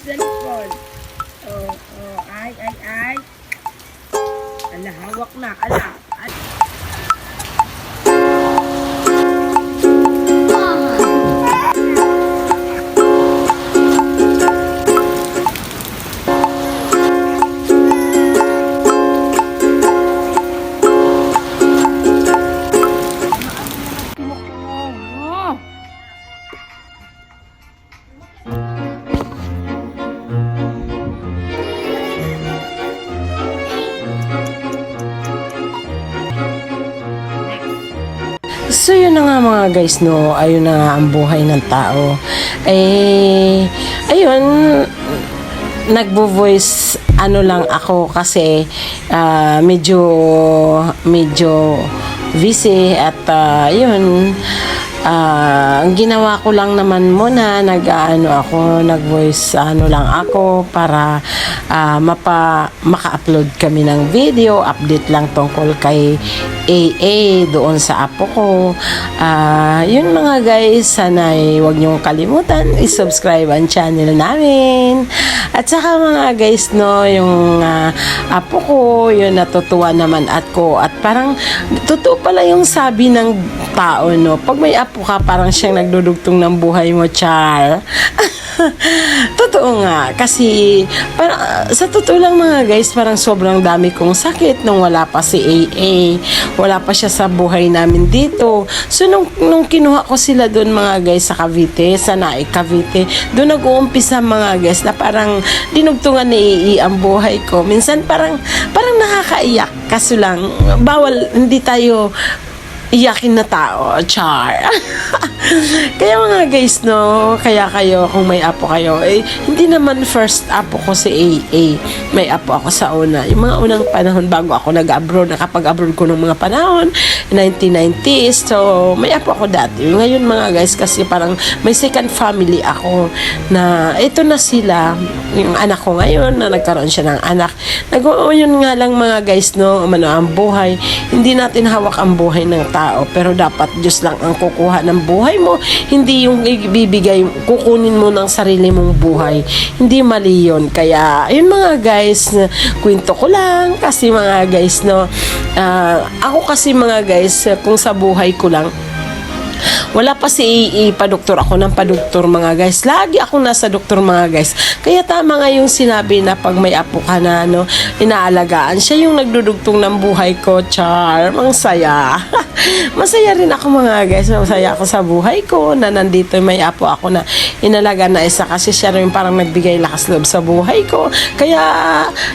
Cellphone. Oh, oh, ay. Ala, hawak na, ala. So yun na nga mga guys, no, ayun na nga ang buhay ng tao. Ayun, nagbo-voice ano lang ako kasi medyo busy at yun, ang ginawa ko lang naman muna, nag-voice lang ako para maka-upload kami ng video, update lang tungkol kay AA doon sa apo ko. Yun mga guys, sana huwag niyong kalimutan i-subscribe ang channel namin. At saka mga guys, no, yung apo ko, yun natutuwa naman ako. At parang totoo pala yung sabi ng tao, no, pag may apo ka, parang siyang nagdudugtong ng buhay mo, char. Totoo nga, kasi sa totoo lang mga guys, parang sobrang dami kong sakit nung wala pa si AA, wala pa siya sa buhay namin dito. So nung kinuha ko sila doon mga guys sa Cavite, sa Naik Cavite, doon nag-uumpisa mga guys na parang dinugtungan ni AA ang buhay ko. Minsan parang nakakaiyak, kaso lang bawal, hindi tayo iyakin na tao, char. Kaya mga guys, no, kaya kayo, kung may apo kayo, hindi naman first apo ko si AA. May apo ako sa una. Yung mga unang panahon bago ako nag-abroad, nakapag-abroad ko ng mga panahon, 1990s. So, may apo ako dati. Ngayon mga guys, kasi parang may second family ako na ito na sila. Yung anak ko ngayon, na nagkaroon siya ng anak. Yun nga lang mga guys, no, ang buhay. Hindi natin hawak ang buhay ng tao, pero dapat Diyos lang ang kukuha ng buhay mo, hindi yung ibibigay, kukunin mo ng sarili mong buhay. Hindi mali yun. Kaya yun mga guys, kwento ko lang kasi mga guys, no, ako kasi mga guys, kung sa buhay ko lang, wala pa si AA, padoktor ako ng padoktor mga guys. Lagi akong nasa doktor mga guys. Kaya tama nga yung sinabi na pag may apo ka na, no, inaalagaan. Siya yung nagdudugtong ng buhay ko, char. Ang saya. Masaya rin ako mga guys. Masaya ako sa buhay ko na nandito may apo ako na inalaga na isa kasi siya rin parang nagbigay lakas loob sa buhay ko. Kaya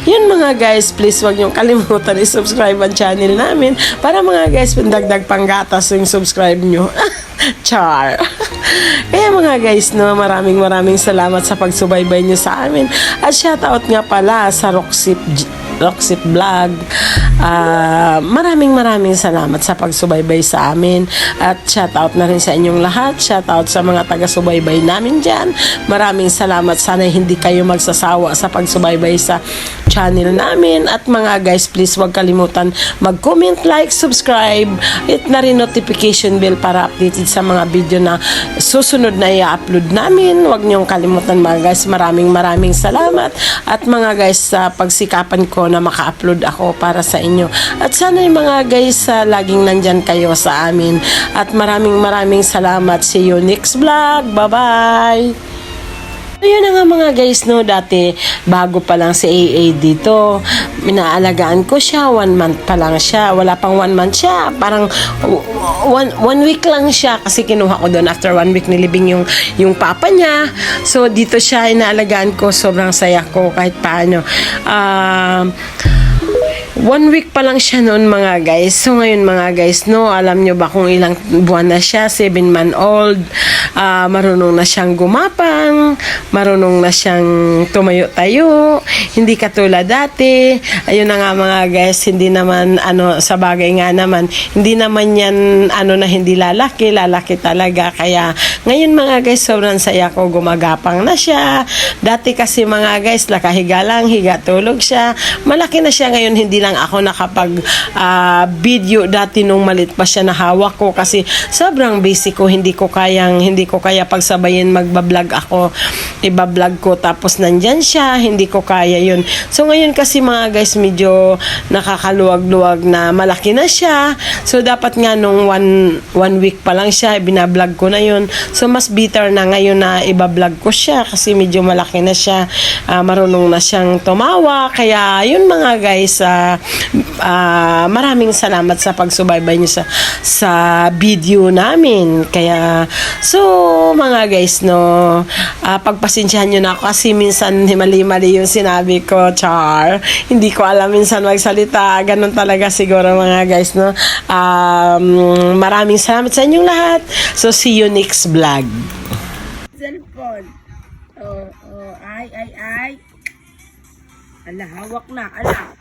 yun mga guys, please wag niyong kalimutan i-subscribe ang channel namin para mga guys, pandagdag panggatas yung subscribe nyo. Char. Kaya mga guys, no, maraming salamat sa pagsubaybay nyo sa amin. At shoutout nga pala sa Roxip Vlog. Maraming salamat sa pagsubaybay sa amin. At shoutout na rin sa inyong lahat. Shoutout sa mga taga-subaybay namin dyan. Maraming salamat. Sana hindi kayo magsasawa sa pagsubaybay sa channel namin. At mga guys, please wag kalimutan mag-comment, like, subscribe, at na rin notification bell para updated sa mga video na susunod na i-upload namin. Wag niyong kalimutan mga guys. Maraming salamat. At mga guys, sa pagsikapan ko na maka-upload ako para sa inyo. At sana yung mga guys, laging nandyan kayo sa amin. At maraming salamat. See you next vlog. Bye-bye! Ayun na nga mga guys, no, dati bago pa lang si AA dito, minaalagaan ko siya, 1 month pa lang siya, wala pang 1 month siya, parang 1 week lang siya kasi kinuha ko doon after 1 week nilibing yung papa niya. So dito siya inaalagaan ko, sobrang saya ko kahit paano. 1 week pa lang siya noon mga guys. So ngayon mga guys, no, alam nyo ba kung ilang buwan na siya? 7-month-old. Marunong na siyang gumapang, marunong na siyang tumayo-tayo, hindi katulad dati. Ayun na nga mga guys, hindi naman sa bagay nga naman, hindi naman yan na hindi lalaki talaga. Kaya ngayon mga guys, sobrang saya ko, gumagapang na siya. Dati kasi mga guys, nakahiga lang, higa tulog siya. Malaki na siya ngayon, hindi lang ako nakapag video dati nung malit pa siya na hawak ko kasi sobrang busy ko, hindi ko kaya pagsabayin magbablog ako, ibablog ko tapos nandyan siya, hindi ko kaya yun. So ngayon kasi mga guys, medyo nakakaluwag-luwag na malaki na siya. So dapat nga nung one week pa lang siya, binablog ko na yun. So mas better na ngayon na ibablog ko siya kasi medyo malaki na siya, marunong na siyang tumawa. Kaya yun mga guys, maraming salamat sa pagsubaybay niyo sa video namin. Kaya so mga guys, no, pagpasensyahan niyo na ako kasi minsan mali-mali yung sinabi ko, char. Hindi ko alam minsan magsalita. Ganun talaga siguro mga guys, no. Maraming salamat sa inyong lahat. So see you next vlog. Cellphone. Ay. Ala, hawak na, ala.